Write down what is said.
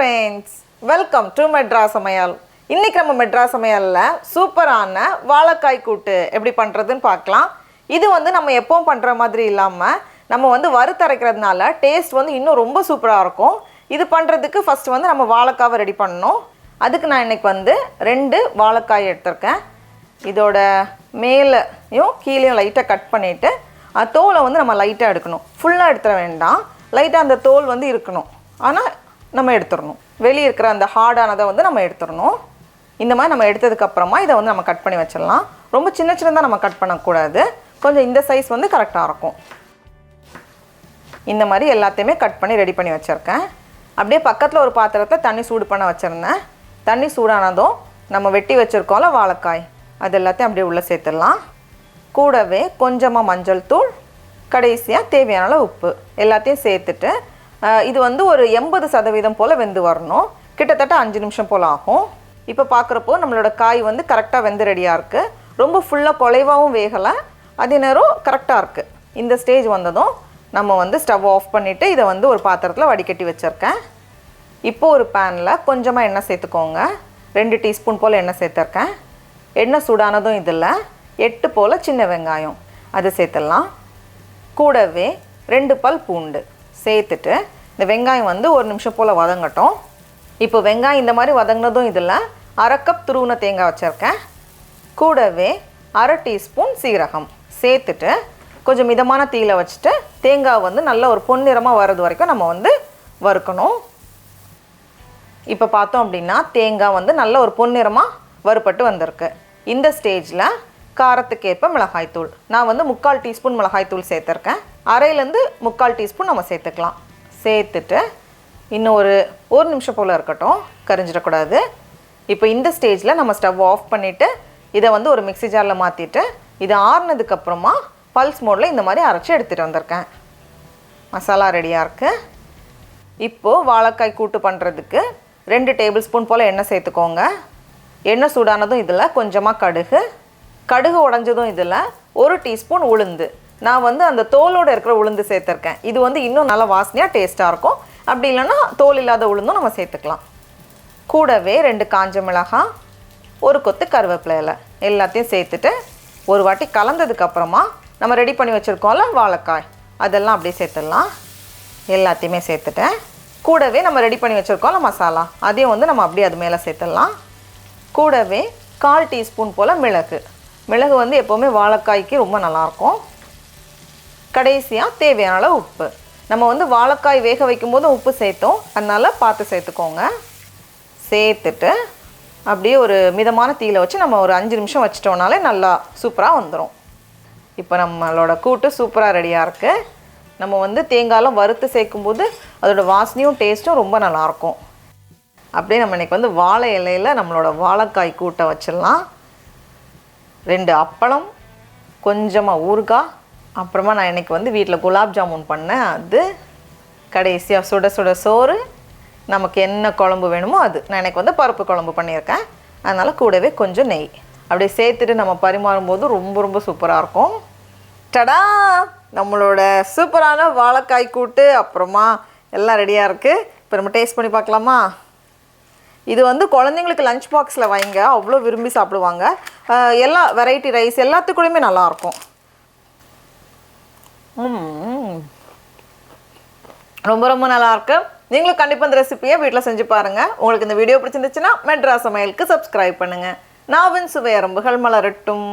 friends, welcome to Madras Samayal. இன்னைக்கு நம்ம மெட்ராஸ் சமையல்ல சூப்பரான வாழைக்காய் கூட்டு எப்படி பண்றதுன்னு பார்க்கலாம். இது வந்து நம்ம எப்பவும் பண்ற மாதிரி இல்லாம நம்ம வந்து வறுத்தரைக்கிறதுனால டேஸ்ட் வந்து இன்னும் ரொம்ப சூப்பரா இருக்கும். இது பண்றதுக்கு ஃபர்ஸ்ட் வந்து நம்ம வாழைக்காவை ரெடி பண்ணனும். அதுக்கு நான் இன்னைக்கு வந்து 2 வாழைக்காய் எடுத்துர்க்கேன். இதோட மேலயும் கீழயும் லைட்டா கட் பண்ணிட்டு தோலை வந்து நம்ம லைட்டா எடுக்கணும். ஃபுல்லா எடுத்துற வேண்டாம். லைட்டா அந்த தோல் வந்து இருக்கணும். ஆனா நம்ம எடுத்துறணும். வெளிய இருக்கிற அந்த ஹார்டானதை வந்து நம்ம எடுத்துறணும். இந்த மாதிரி நம்ம எடுத்ததுக்கு அப்புறமா இத வந்து நம்ம கட் பண்ணி வச்சிரலாம். ரொம்ப சின்ன சின்னதா நம்ம கட் பண்ண கூடாது. கொஞ்சம் இந்த சைஸ் வந்து கரெக்ட்டா இருக்கும். இந்த மாதிரி எல்லாத்தையுமே கட் பண்ணி ரெடி பண்ணி வச்சிருக்கேன். அப்படியே பக்கத்துல ஒரு பாத்திரத்துல தண்ணி சூடு பண்ண வச்சிருந்தேன். தண்ணி சூடானதும் நம்ம வெட்டி வச்சிருக்கோம்ல வாழைக்காய் அது எல்லாத்தையும் அப்படியே உள்ள சேர்த்துடலாம். கூடவே கொஞ்சமா மஞ்சள் தூள், கடைசியா தேவையான அளவு உப்பு எல்லாத்தையும் சேர்த்துட்டு இது வந்து ஒரு 80% போல வெந்து வரணும். கிட்டத்தட்ட 5 நிமிஷம் போல ஆகும். இப்போ பார்க்குறப்போ நம்மளோட காய் வந்து கரெக்டாக வெந்து ரெடியாக இருக்குது. ரொம்ப ஃபுல்லாக குலைவாகவும் வேகலை, அதே நேரம் கரெக்டாக இருக்குது. இந்த ஸ்டேஜ் வந்ததும் நம்ம வந்து ஸ்டவ் ஆஃப் பண்ணிவிட்டு இதை வந்து ஒரு பாத்திரத்தில் வடிகட்டி வச்சுருக்கேன். இப்போ ஒரு பேனில் கொஞ்சமாக எண்ணெய் சேர்த்துக்கோங்க. 2 டீஸ்பூன் போல் எண்ணெய் சேர்த்துருக்கேன். எண்ணெய் சூடானதும் இதில் 8 போல் சின்ன வெங்காயம் அதை சேர்த்துடலாம். கூடவே 2 பல் பூண்டு சேர்த்துட்டு இந்த வெங்காயம் வந்து 1 நிமிஷம் போல் வதங்கட்டும். இப்போ வெங்காயம் இந்த மாதிரி வதங்கினதும் இதில் 1/2 கப் துருவின தேங்காய் வச்சுருக்கேன். கூடவே 1/2 டீஸ்பூன் சீரகம் சேர்த்துட்டு கொஞ்சம் மிதமான தீயில வச்சுட்டு தேங்காய் வந்து நல்ல ஒரு பொன்னிறமாக வர்றது வரைக்கும் நம்ம வந்து வறுக்கணும். இப்போ பார்த்தோம் அப்படின்னா தேங்காய் வந்து நல்ல ஒரு பொன்னிறமாக வறுபட்டு வந்திருக்கு. இந்த ஸ்டேஜில் காரத்துக்கேற்ப மிளகாய்த்தூள் நான் வந்து 3/4 டீஸ்பூன் மிளகாய்த்தூள் சேர்த்துருக்கேன். 1/2லேருந்து 3/4 டீஸ்பூன் நம்ம சேர்த்துக்கலாம். சேர்த்துட்டு இன்னும் ஒரு 1 நிமிஷம் போல் இருக்கட்டும், கரிஞ்சிடக்கூடாது. இப்போ இந்த ஸ்டேஜில் நம்ம ஸ்டவ் ஆஃப் பண்ணிவிட்டு இதை வந்து ஒரு மிக்ஸி ஜாரில் மாற்றிட்டு இது ஆறுனதுக்கப்புறமா பல்ஸ் மோடில் இந்த மாதிரி அரைச்சி எடுத்துகிட்டு வந்திருக்கேன். மசாலா ரெடியாக இருக்குது. இப்போது வாழைக்காய் கூட்டு பண்ணுறதுக்கு 2 டேபிள் ஸ்பூன் போல் எண்ணெய் சேர்த்துக்கோங்க. எண்ணெய் சூடானதும் இதில் கொஞ்சமாக கடுகு உடைஞ்சதும் இதில் 1 டீஸ்பூன் உளுந்து, நான் வந்து அந்த தோலோடு இருக்கிற உளுந்து சேர்த்துருக்கேன். இது வந்து இன்னும் நல்லா வாசனையாக டேஸ்ட்டாக இருக்கும். அப்படி இல்லைன்னா தோல் இல்லாத உளுந்தும் நம்ம சேர்த்துக்கலாம். கூடவே 2 காஞ்ச மிளகாய், 1 கொத்து கருவேப்பிலை இலை எல்லாத்தையும் சேர்த்துட்டு ஒரு வாட்டி கலந்ததுக்கப்புறமா நம்ம ரெடி பண்ணி வச்சுருக்கோம்ல வாழைக்காய் அதெல்லாம் அப்படியே சேர்த்துடலாம். எல்லாத்தையுமே சேர்த்துட்டேன். கூடவே நம்ம ரெடி பண்ணி வச்சுருக்கோம்ல மசாலா அதையும் வந்து நம்ம அப்படியே அது மேலே சேர்த்துடலாம். கூடவே 1/4 டீஸ்பூன் போல் மிளகு வந்து எப்போவுமே வாழைக்காய்க்கு ரொம்ப நல்லாயிருக்கும். கடைசியாக தேவையான அளவு உப்பு. நம்ம வந்து வாழைக்காய் வேக வைக்கும்போது உப்பு சேர்த்தோம், அதனால் பார்த்து சேர்த்துக்கோங்க. சேர்த்துட்டு அப்படியே ஒரு மிதமான தீயில வச்சு நம்ம ஒரு 5 நிமிஷம் வச்சிட்டோம்னாலே நல்லா சூப்பராக வந்துடும். இப்போ நம்மளோட கூட்டு சூப்பராக ரெடியாக இருக்குது. நம்ம வந்து தேங்காயெலாம் வறுத்து சேர்க்கும்போது அதோடய வாசனையும் டேஸ்ட்டும் ரொம்ப நல்லாயிருக்கும். அப்படியே நம்ம இன்றைக்கி வந்து வாழை இலையில் நம்மளோட வாழைக்காய் கூட்டை வச்சிடலாம். 2 அப்பளம், கொஞ்சமாக ஊறுகாய், அப்புறமா நான் இன்றைக்கி வந்து வீட்டில் குலாப் ஜாமுன் பண்ணேன். அது கடைசியாக சுட சுட சோறு, நமக்கு என்ன குழம்பு வேணுமோ அது. நான் எனக்கு வந்து பருப்பு குழம்பு பண்ணியிருக்கேன், அதனால் கூடவே கொஞ்சம் நெய் அப்படியே சேர்த்துட்டு நம்ம பரிமாறும்போது ரொம்ப ரொம்ப சூப்பராக இருக்கும். டடா, நம்மளோட சூப்பரான வாழைக்காய் கூட்டு அப்புறமா எல்லாம் ரெடியாக இருக்குது. இப்போ நம்ம டேஸ்ட் பண்ணி பார்க்கலாமா? இது வந்து குழந்தைங்களுக்கு லஞ்ச் பாக்ஸில் வைங்க, அவ்வளோ விரும்பி சாப்பிடுவாங்க. எல்லா வெரைட்டி ரைஸ் எல்லாத்துக்கூடயுமே நல்லாயிருக்கும். ரொம்ப ரொம்ப நல்லாயிருக்கு. நீங்களும் கண்டிப்பாக இந்த ரெசிபியை வீட்டில் செஞ்சு பாருங்கள். உங்களுக்கு இந்த வீடியோ பிடிச்சிருந்துச்சுன்னா மெட்ராஸ் சமையலுக்கு சப்ஸ்கிரைப் பண்ணுங்கள். நாவின் சுவை அரும்புகள் மலரட்டும்.